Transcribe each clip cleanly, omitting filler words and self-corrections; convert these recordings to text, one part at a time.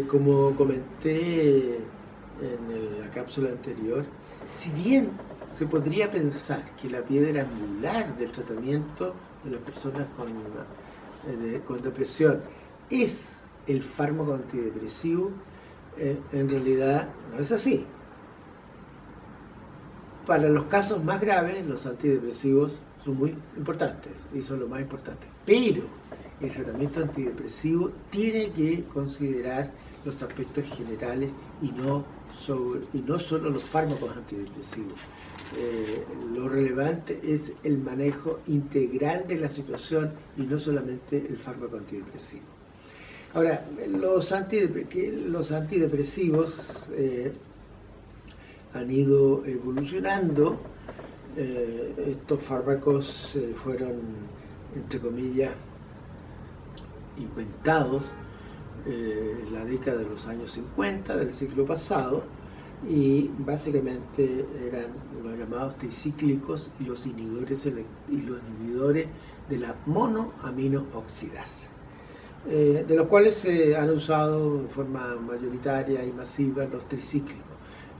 Como comenté la cápsula anterior, si bien se podría pensar que la piedra angular del tratamiento de las personas con depresión es el fármaco antidepresivo, en realidad no es así. Para los casos más graves, los antidepresivos son muy importantes y son lo más importante. Pero el tratamiento antidepresivo tiene que considerar los aspectos generales y no solo los fármacos antidepresivos. Lo relevante es el manejo integral de la situación y no solamente el fármaco antidepresivo. Ahora, los antidepresivos han ido evolucionando. Estos fármacos fueron, entre comillas, inventados en la década de los años 50 del siglo pasado, y básicamente eran los llamados tricíclicos y los inhibidores de la monoaminooxidasa, de los cuales se han usado en forma mayoritaria y masiva los tricíclicos.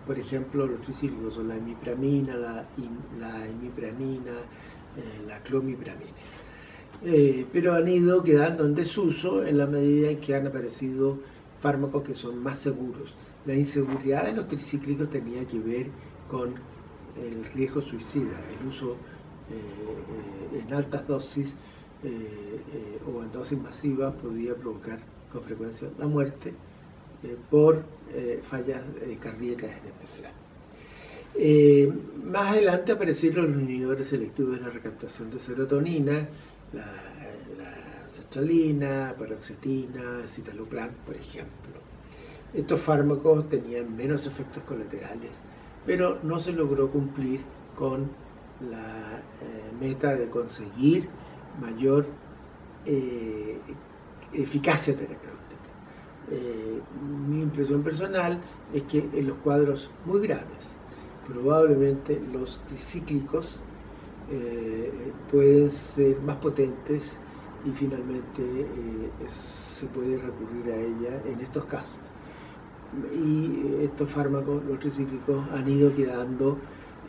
Por ejemplo, los tricíclicos son la imipramina, la imipramina, la clomipramina. Pero han ido quedando en desuso en la medida en que han aparecido fármacos que son más seguros. La inseguridad de los tricíclicos tenía que ver con el riesgo suicida, el uso en altas dosis o en dosis masivas podía provocar con frecuencia la muerte por fallas cardíacas en especial. Más adelante aparecieron los inhibidores selectivos de la recaptación de serotonina, la sertralina, paroxetina, citalopram, por ejemplo. Estos fármacos tenían menos efectos colaterales, pero no se logró cumplir con la meta de conseguir mayor eficacia terapéutica. Mi impresión personal es que en los cuadros muy graves, probablemente los tricíclicos pueden ser más potentes y finalmente se puede recurrir a ella en estos casos. Y estos fármacos, los tricíclicos, han ido quedando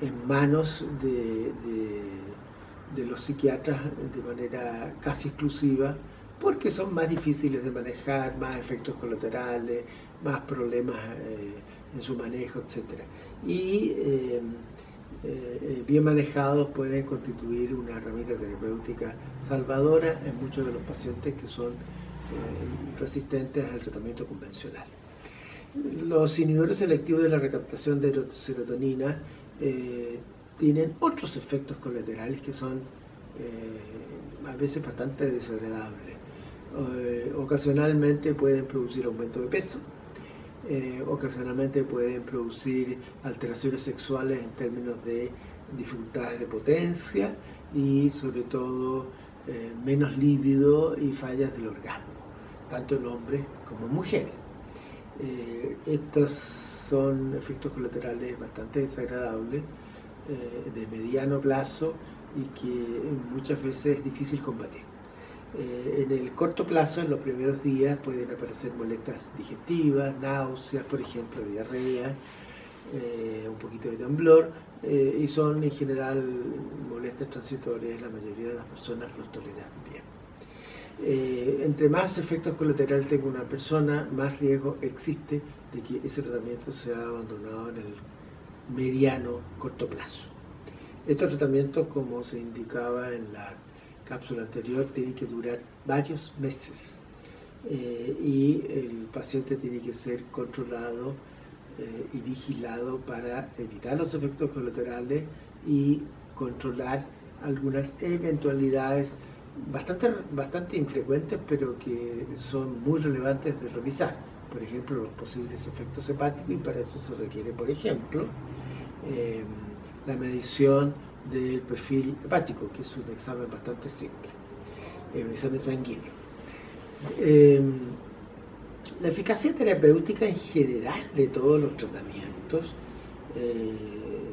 en manos de los psiquiatras de manera casi exclusiva, porque son más difíciles de manejar, más efectos colaterales, más problemas en su manejo, etc. Y bien manejados pueden constituir una herramienta terapéutica salvadora en muchos de los pacientes que son resistentes al tratamiento convencional. Los inhibidores selectivos de la recaptación de serotonina tienen otros efectos colaterales que son a veces bastante desagradables. Ocasionalmente pueden producir aumento de peso, ocasionalmente pueden producir alteraciones sexuales en términos de dificultades de potencia y sobre todo menos líbido y fallas del orgasmo, tanto en hombres como en mujeres. Estos son efectos colaterales bastante desagradables, de mediano plazo y que muchas veces es difícil combatir. En el corto plazo, en los primeros días, pueden aparecer molestias digestivas, náuseas, por ejemplo, diarrea, un poquito de temblor, y son en general molestias transitorias. La mayoría de las personas los toleran bien. Entre más efectos colaterales tenga una persona, más riesgo existe de que ese tratamiento sea abandonado en el mediano corto plazo. Estos tratamientos, como se indicaba en la cápsula anterior, tienen que durar varios meses y el paciente tiene que ser controlado y vigilado para evitar los efectos colaterales y controlar algunas eventualidades bastante infrecuentes, pero que son muy relevantes de revisar. Por ejemplo, los posibles efectos hepáticos, y para eso se requiere, por ejemplo, la medición del perfil hepático, que es un examen bastante simple, un examen sanguíneo. La eficacia terapéutica en general de todos los tratamientos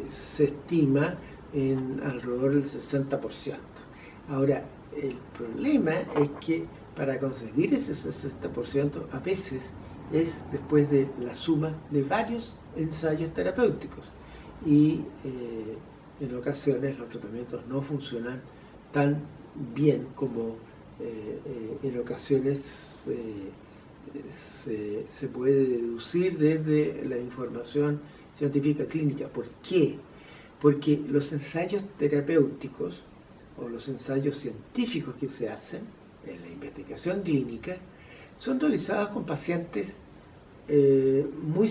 se estima en alrededor del 60%. Ahora, el problema es que para conseguir ese 60% a veces es después de la suma de varios ensayos terapéuticos y en ocasiones los tratamientos no funcionan tan bien como en ocasiones se puede deducir desde la información científica clínica. ¿Por qué? Porque los ensayos terapéuticos o los ensayos científicos que se hacen en la investigación clínica son realizados con pacientes muy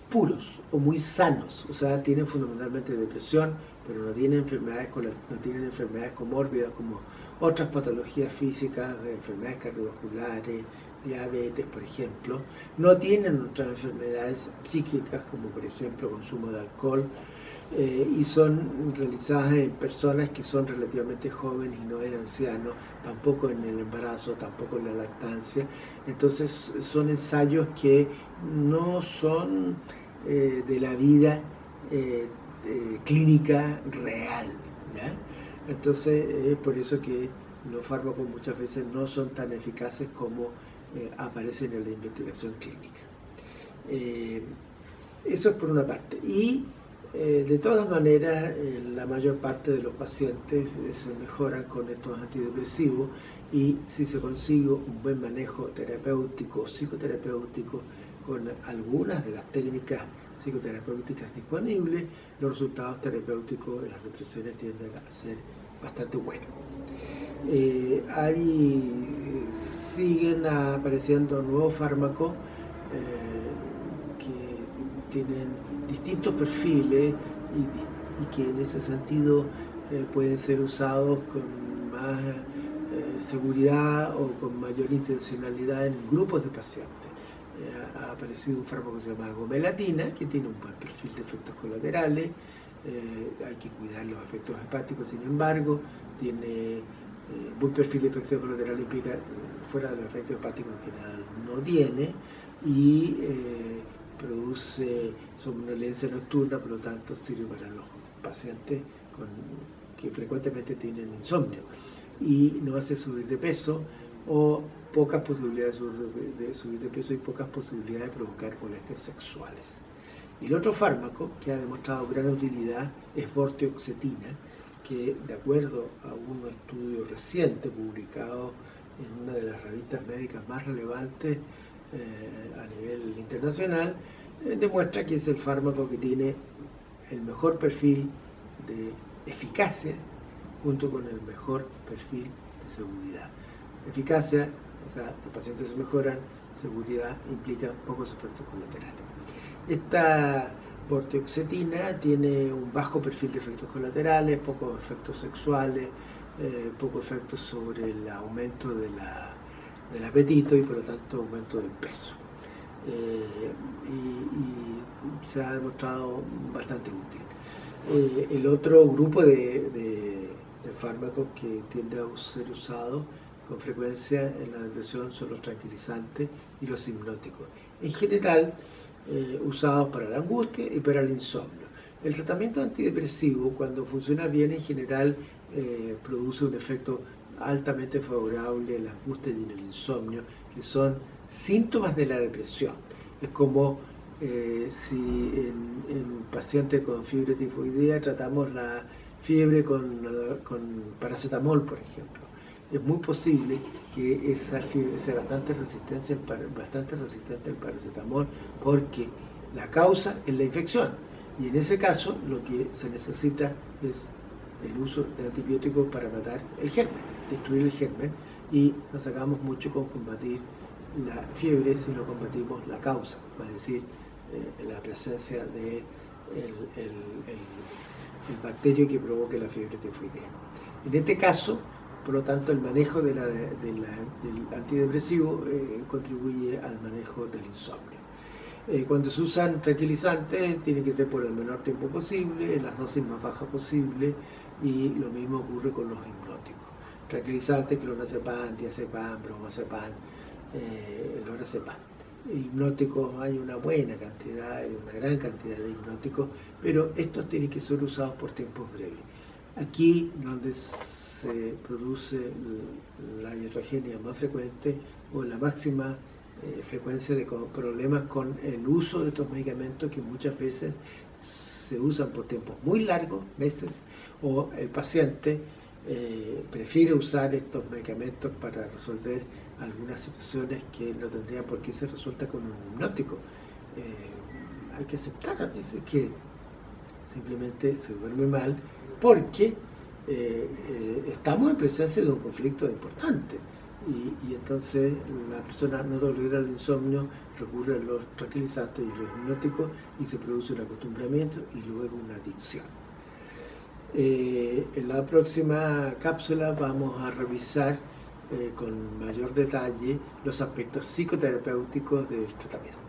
puros o muy sanos, o sea, tienen fundamentalmente depresión, pero no tienen enfermedades comórbidas como otras patologías físicas, enfermedades cardiovasculares, diabetes, por ejemplo. No tienen otras enfermedades psíquicas como por ejemplo consumo de alcohol, y son realizadas en personas que son relativamente jóvenes y no en ancianos, tampoco en el embarazo, tampoco en la lactancia. Entonces son ensayos que no son de la vida clínica real, ¿ya? Entonces es por eso que los fármacos muchas veces no son tan eficaces como aparecen en la investigación clínica. Eso es por una parte. Y de todas maneras, la mayor parte de los pacientes se mejoran con estos antidepresivos, y si se consigue un buen manejo terapéutico, psicoterapéutico, con algunas de las técnicas psicoterapéuticas disponibles, los resultados terapéuticos de las depresiones tienden a ser bastante buenos. Siguen apareciendo nuevos fármacos que tienen distintos perfiles y que en ese sentido pueden ser usados con más seguridad o con mayor intencionalidad en grupos de pacientes. Ha aparecido un fármaco que se llama gomelatina, que tiene un buen perfil de efectos colaterales. Hay que cuidar los efectos hepáticos, sin embargo, tiene buen perfil de efectos colaterales, implica fuera de los efectos hepáticos en general no tiene, y produce somnolencia nocturna, por lo tanto sirve para los pacientes que frecuentemente tienen insomnio, y no hace subir de peso o pocas posibilidades de subir de peso y pocas posibilidades de provocar molestias sexuales. Y el otro fármaco que ha demostrado gran utilidad es vortioxetina, que de acuerdo a un estudio reciente publicado en una de las revistas médicas más relevantes a nivel internacional, demuestra que es el fármaco que tiene el mejor perfil de eficacia junto con el mejor perfil de seguridad. Eficacia, o sea, los pacientes se mejoran; seguridad implica pocos efectos colaterales. Esta vortioxetina tiene un bajo perfil de efectos colaterales, pocos efectos sexuales, pocos efectos sobre el aumento del apetito y por lo tanto aumento del peso. Y se ha demostrado bastante útil. El otro grupo de fármacos que tiende a ser usado con frecuencia en la depresión son los tranquilizantes y los hipnóticos, en general usados para la angustia y para el insomnio. El tratamiento antidepresivo, cuando funciona bien, en general produce un efecto altamente favorable en la angustia y en el insomnio, que son síntomas de la depresión. Es como si en un paciente con fiebre tifoidea tratamos la fiebre con paracetamol, por ejemplo. Es muy posible que esa fiebre sea bastante resistente al paracetamol, porque la causa es la infección, y en ese caso lo que se necesita es el uso de antibióticos para matar el germen, destruir el germen, y no sacamos mucho con combatir la fiebre si no combatimos la causa, es decir, la presencia del el bacterio que provoque la fiebre tifoidea. En este caso, por lo tanto, el manejo del antidepresivo contribuye al manejo del insomnio. Cuando se usan tranquilizantes, tiene que ser por el menor tiempo posible, las dosis más bajas posible, y lo mismo ocurre con los hipnóticos. Tranquilizantes, clonazepam, diazepam, bromazepam, lorazepam. Hipnóticos hay una buena cantidad, hay una gran cantidad de hipnóticos, pero estos tienen que ser usados por tiempos breves. Aquí, donde se produce la iatrogenia más frecuente o la máxima frecuencia de problemas con el uso de estos medicamentos, que muchas veces se usan por tiempos muy largos, meses, o el paciente prefiere usar estos medicamentos para resolver algunas situaciones que no tendrían por qué se resuelta con un hipnótico. Hay que aceptar a veces que simplemente se duerme mal porque estamos en presencia de un conflicto importante y entonces la persona no tolera el insomnio, recurre a los tranquilizantes y los hipnóticos y se produce un acostumbramiento y luego una adicción. En la próxima cápsula vamos a revisar con mayor detalle los aspectos psicoterapéuticos del tratamiento.